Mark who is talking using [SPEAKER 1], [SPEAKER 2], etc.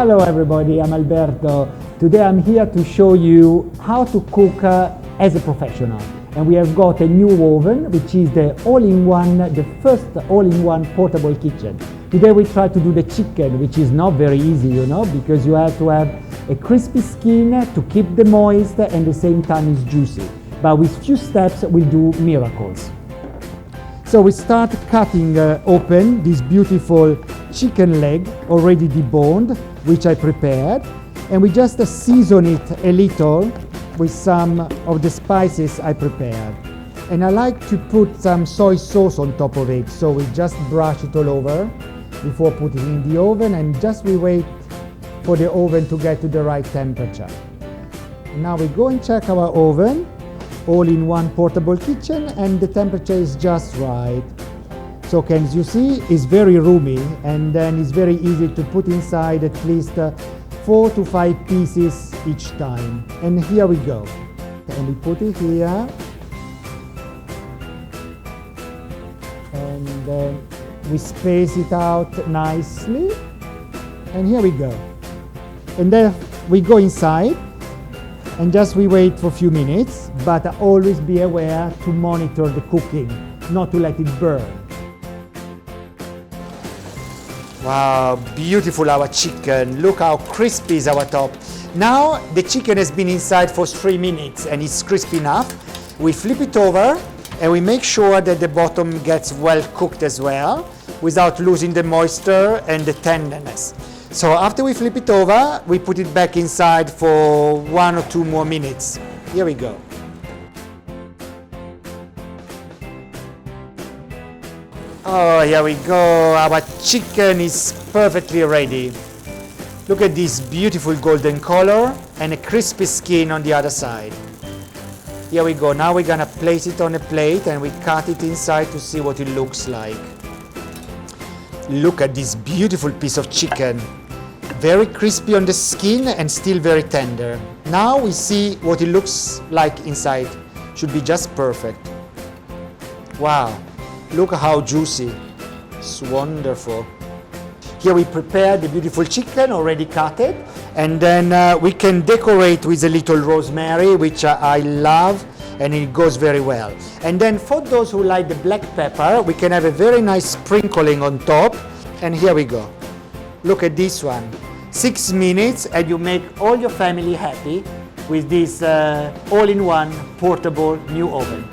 [SPEAKER 1] Hello everybody, I'm Alberto. Today I'm here to show you how to cook as a professional. And we have got a new oven, which is the first all-in-one portable kitchen. Today we try to do the chicken, which is not very easy, you know, because you have to have a crispy skin to keep the moist and at the same time it's juicy. But with few steps we'll do miracles. So we start cutting open this beautiful chicken leg already deboned, which I prepared, and we just season it a little with some of the spices I prepared. And I like to put some soy sauce on top of it, so we just brush it all over before putting it in the oven, and just we wait for the oven to get to the right temperature. Now we go and check our oven, all-in-one portable kitchen, and the temperature is just right. So as you see, it's very roomy, and then it's very easy to put inside at least 4 to 5 pieces each time. And here we go. And we put it here. And then we space it out nicely. And here we go. And then we go inside. And just we wait for a few minutes, but always be aware to monitor the cooking, not to let it burn. Wow, beautiful our chicken. Look how crispy is our top. Now the chicken has been inside for 3 minutes and it's crispy enough. We flip it over and we make sure that the bottom gets well cooked as well without losing the moisture and the tenderness. So after we flip it over, we put it back inside for 1 or 2 more minutes. Here we go. Oh, here we go. Our chicken is perfectly ready. Look at this beautiful golden color and a crispy skin on the other side. Here we go. Now we're gonna place it on a plate and we cut it inside to see what it looks like. Look at this beautiful piece of chicken. Very crispy on the skin and still very tender. Now we see what it looks like inside. Should be just perfect. Wow, look how juicy. It's wonderful. Here we prepare the beautiful chicken already cut it, and then we can decorate with a little rosemary, which I love, and it goes very well. And then for those who like the black pepper, we can have a very nice sprinkling on top. And here we go. Look at this one. 6 minutes and you make all your family happy with this all-in-one portable new oven.